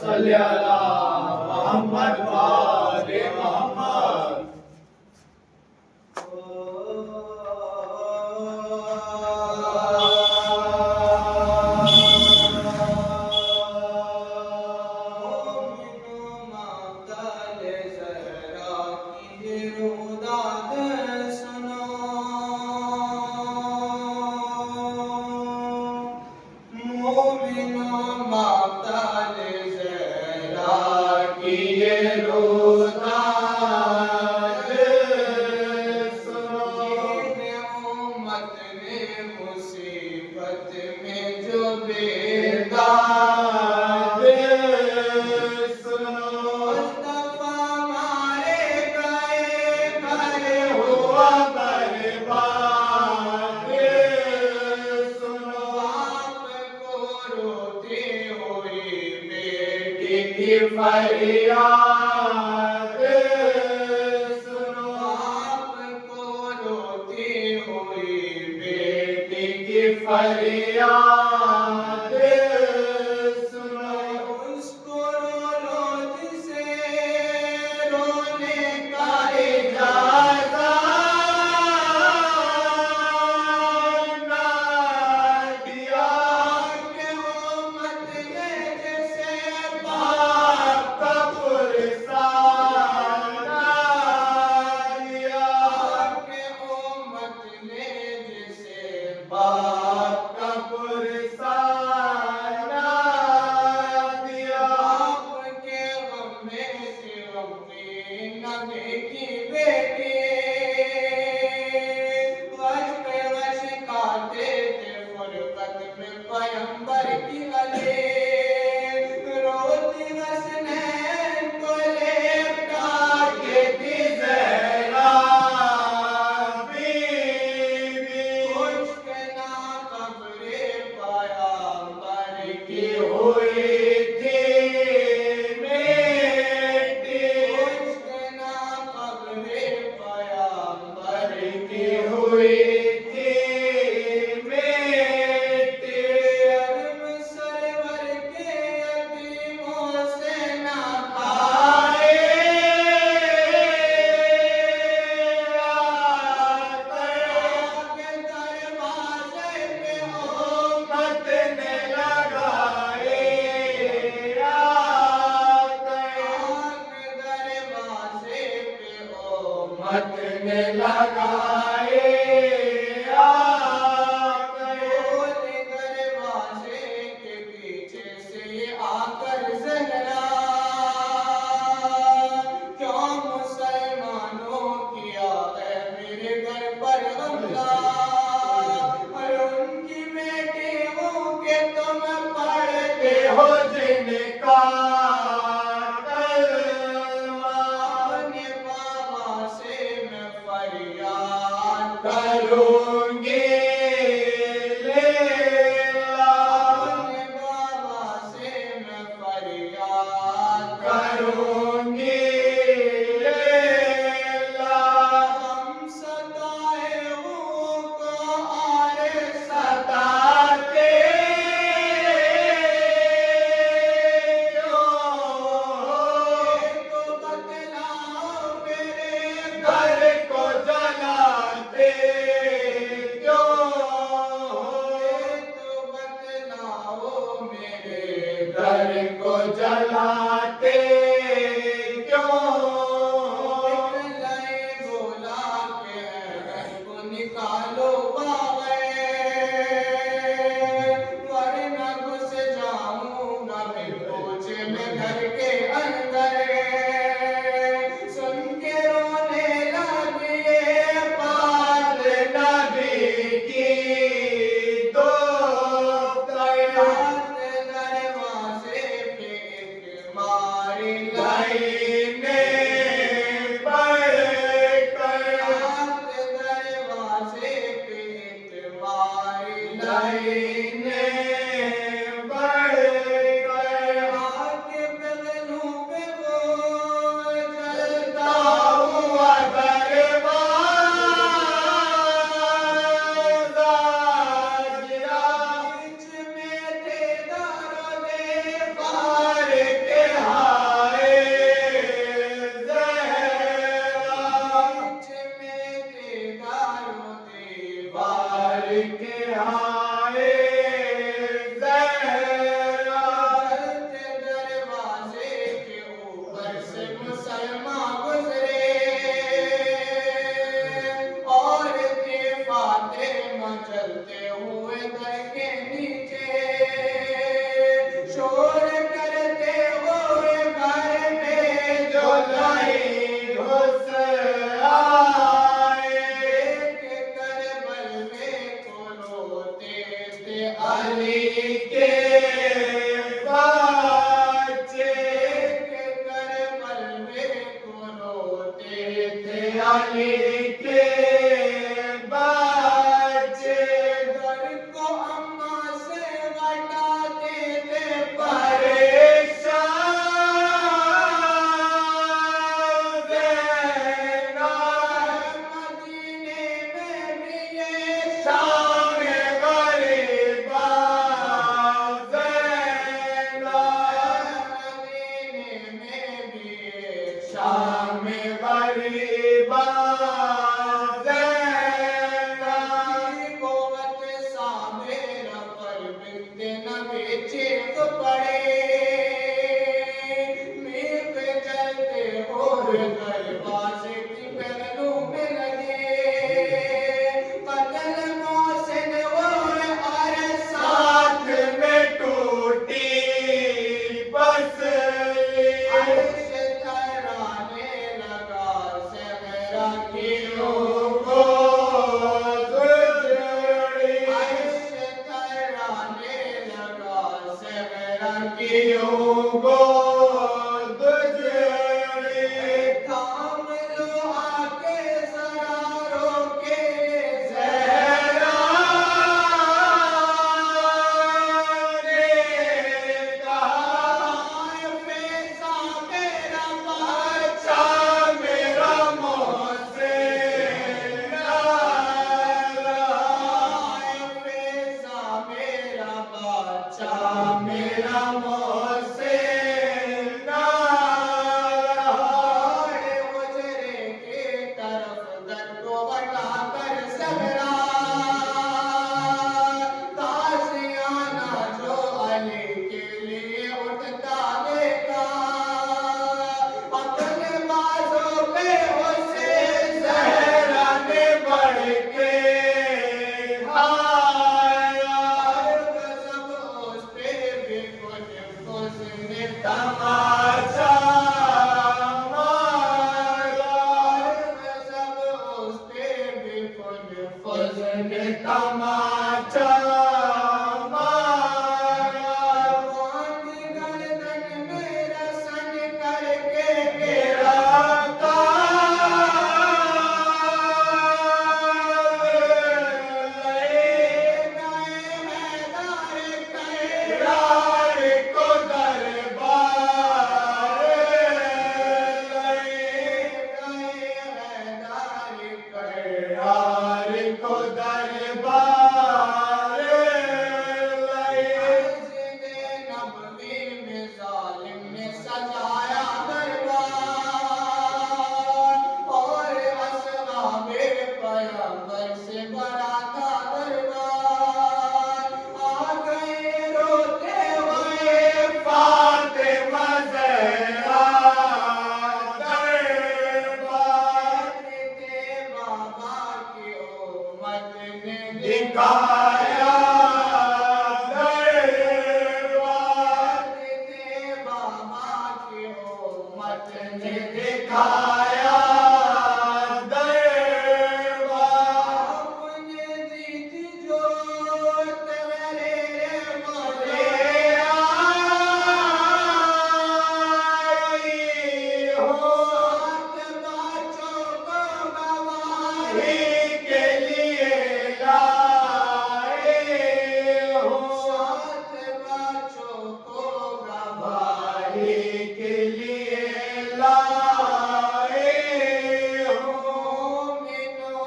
सल्ली अला मोहम्मद व आले मोहम्मद। फरियाद सुनो, आपको रोती हुई बेटी की फरियाद सुनो। उसको रो जिसे रोने का इजाज़त ना दिया कि उम्मत ने जैसे बाप का पुरसान ना दिया कि उम्मत ने जैसे बाप का पुरसान ना दिया। आपके गम में से गमी नबी की बेटी वश पे वश काटे थे फुरकत में पैगंबर की गले। रोती हसनैन को लेपटा के थी ज़हरा बीबी। खुश्क ना कब्रे पैगंबर की हुई थी मिट्टी। खुश्क ना कब्रे पैगंबर की हुई थी मिट्टी। शर्म सरवर के यतीमों से ना खाए आके दरवाज़े पे उम्मत ने लगाए आके दरवाज़े पे उम्मत ने लगाए आके दरवाज़े के पीछे से आकर ज़हरा क्यों मुसलमानों किया है मेरे घर पर हमला। और उनकी बेटियों के तुम पढ़ते हो जिनका कलमा। अपने बाबा से मैं फरियाद करूंगी लेला। अपने बाबा से मैं फरियाद करूंगी लेला। हम सताए हुओं को और सताते हो। तो बतलाओ मेरे घर को जलाते क्यों हो। तो बतलाओ मेरे घर को जलाते क्यों हो। निकले बोला के घर को निकालो बाबे वरना घुस जाऊंगा मैं बोझे में घर के अंदर। सुन के रोने लगी बात नबी की तो दरवाज़े पे एक मारी तेज पड़े, मीख चलते और दरवाजे की पहलू में लगे, कतल मोहसिन वो और साथ में टूटी बस, अर्श थराने लगा सहरा की को दुजड़ी, अर्श थराने लगा सहरा की को दुजड़ी, थाम लो आके जरा रोके सहरा ने कहा, पैसा मेरा बादशाह मेरा मोहसिन, पैसा मेरा बादशाह मेरा मोहसिन, गुजरे की तरफ दर को बटाकर सबरा, ताज़ियाना जो अली के लिए उठता देखा, अपने बाजों पे उसे ज़हरा ने बढ़ के खाया, गज़ब उस पे भी कुछ उसने तमाशा मारा, गज़ब उस पे भी कुछ उसने तमाशा मारा, बांधी गर्दन में रसन करके गिराता, ले गए हैदर करार को दरबार, ले गए हैदर करार को दरबार, मस्जिद नबवी में जालिम ने सजाया दरबार, और असहाबे पैगंबर से भरा था दरबार, आ गए रोते हुए फातिमा ज़हरा दरबार, के बाबा की उम्मत ने दिखाया दरबार, के बाबा की उम्मत ने दिखाया दरबार, अपने जीती जोत मेरे मोले आई हो, सात बच्चों को गवाही के लिए लाए हो, सात बच्चों को गवाही के लिए लाए हो, मिनो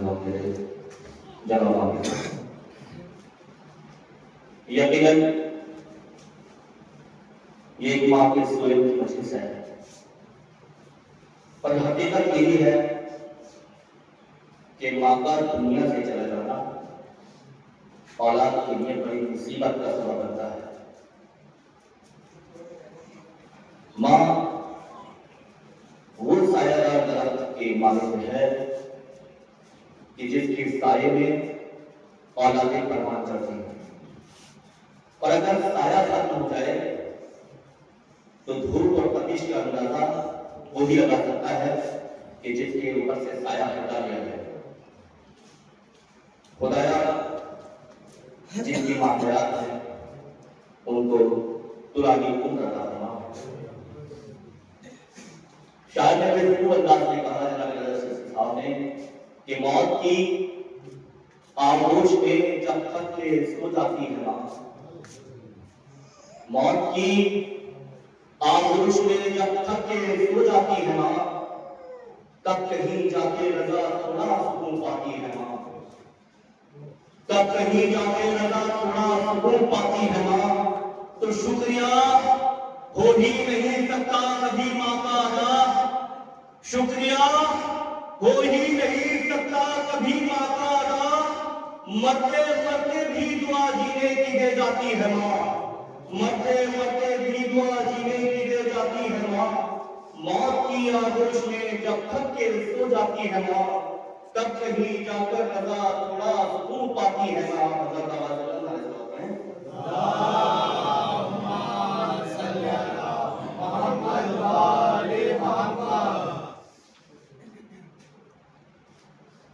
मक्तले यकीनन ये एक माँ के स्वयं की मजलिस है, पर हकीकत यही है कि माँ का दुनिया से चला जाना औलाद के लिए बड़ी मुसीबत का सबब बनता है। माँ वो सायादार दरख्त की मालिक है कि जिसके साये में औलादें परवान चढ़ती हैं, और अगर साया खत्म हो जाए तो धूप और तपिश का अंदाजा वो ही लगा सकता है कि जिसके ऊपर से साया हटा लिया जाए। खुदाया जिनकी मामलात है उनको तुरानी उम्र अता फरमा। शायद अंदाज ने कहा साहब ने कि मौत की आगोश में जब तक के सो जाती है मां, मौत की आगोश में जब तक के सो जाती है मां, तब कहीं जाके रजा थोड़ा सुकून पाती है मां, तब कहीं जाके रजा थोड़ा सुकून पाती है मां। तो शुक्रिया हो ही नहीं सकता कभी मां का अदा, शुक्रिया हो ही नहीं सकता कभी मां का अदा। मरते मरते भी दुआ जीने की दे जाती है मां, मरते मरते भी दुआ जीने की दे जाती है मां। मौत की आगोश में जब थक के सो जाती है मां, तब कहीं जाकर रजा थोड़ा सुकून पाती है मां। हज़रत आवाज़ बुलंद है।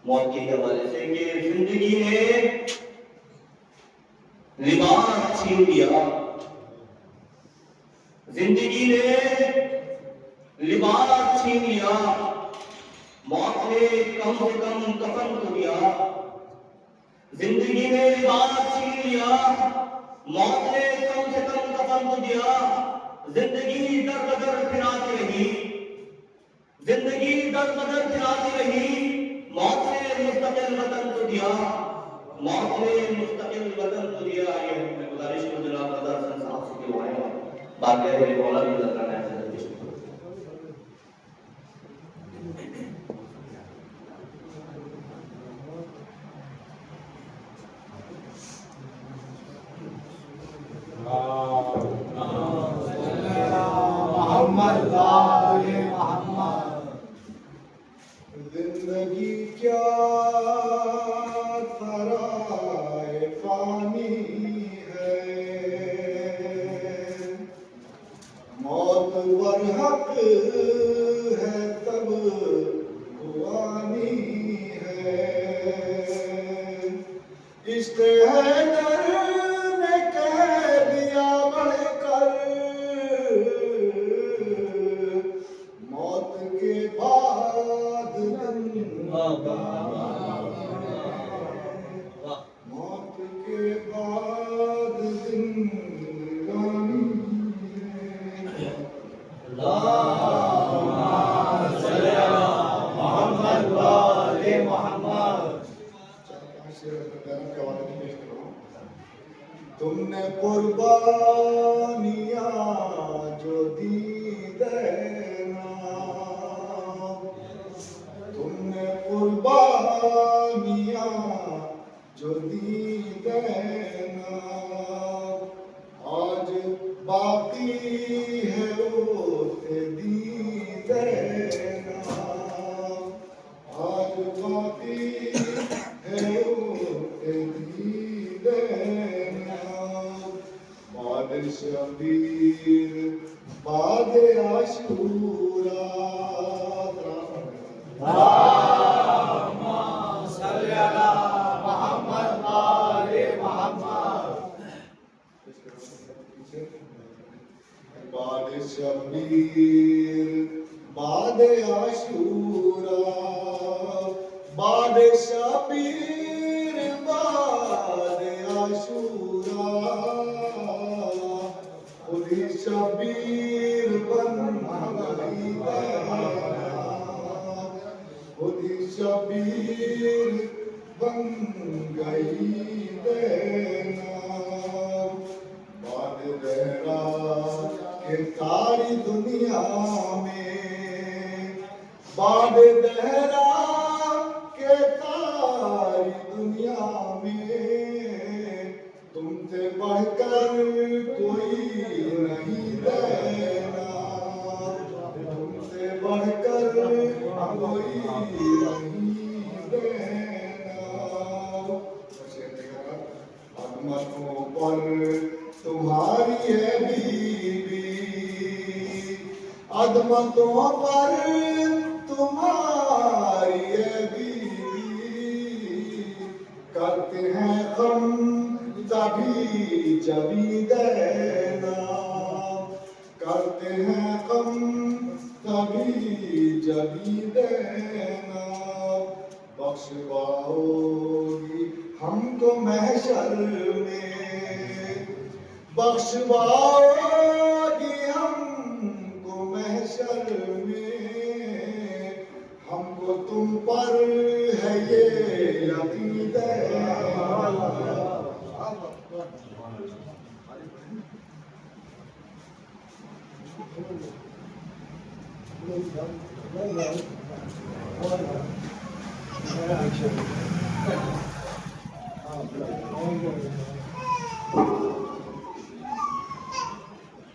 मौत के हवाले से कि जिंदगी ने लिबास छीन लिया, जिंदगी ने लिबास छीन लिया, मौत ने कम से कम कफन तो दिया। जिंदगी ने लिबास छीन लिया, मौत ने कम से कम कफन तो दिया। जिंदगी दर बदर फिराती रही, जिंदगी दर बदर फिराती रही, मौत ने मुस्तकिल वतन तो दिया, मौत ने मुस्तकिल वतन तो दिया। ये मैं गुजारिश को जनाब रज़ा हसन साहब से कहवाएगा, बाकी है मौला भी नजर आना है। जिंदगी क्या सराय फानी है, मौत बरहक है तब दुआनी है। इश्क़ हैदर ने कह दिया बढ़कर, मौत के बाद मौत के बाद जिंदगानी है। तुमने कुर्बानियां जो दी देना, तुमने कुर्बानियां जो दी देना, आज बाकी है उसे दी देना, आज बाकी है उसे दी देना। बाद शबीर बाद आशूरा, बाद शबीर बाद आशूरा, बाद शबीर बाद आशूरा। खुदी शबीर बन गई देना, खुदी शबीर बन गई देना। बाद दहरा के सारी दुनिया में, बाद दहरा के सारी दुनिया में, तुमसे बढ़कर कोई नहीं देना, तुमसे बढ़कर कोई नहीं देना। अदमतों पर तुम्हारी है बीवी, अदमतों पर तुम्हारी है बीवी। करते हैं हम तभी जबी देना, करते हैं हम तभी जबी देना। बख्शवाओगी हमको महशर में, बख्शवाओगी हमको महशर में, हमको तुम पर है ये यकीन है।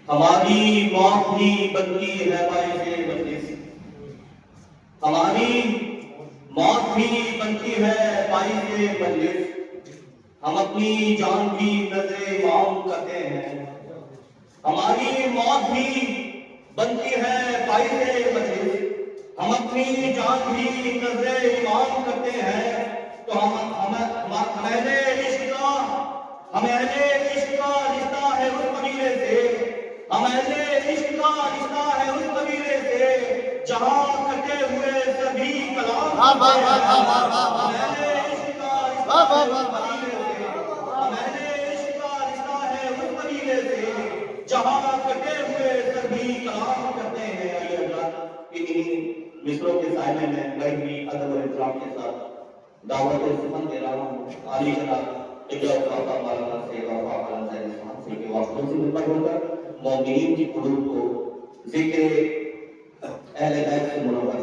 हमारी मौत भी बनती है बाइज़ मजलिस, हमारी मौत भी बनती है बाइज़ मजलिस, हम अपनी जान भी नज़रे इमाम करते हैं। हमारी मौत भी बनती है बाइज़ मजलिस, हम अपनी जान भी नज़रे इमाम करते हैं। तो हमें इश्क का रिश्ता है उस कबीले से, हमें इश्क का रिश्ता है उस कबीले से जहां कटे हुए सभी कलाम हमें इश्क का रिश्ता है उस कबीले से, हमें इश्क का रिश्ता है उस कबीले से जहां कटे हुए सभी कलाम करते हैं। आइए अल्लाह इन्हीं मिसरों के साइने में मैं भी अदब और इकराम के साथ दावत सुमन दे रहा हूँ। आली जनाब इजाज़त मौलाना से वफा मौलाना से के वास्तव से मिलकर होकर मोमिनीन की कुलूब को ज़िक्र अहले बैत से मुनव्वर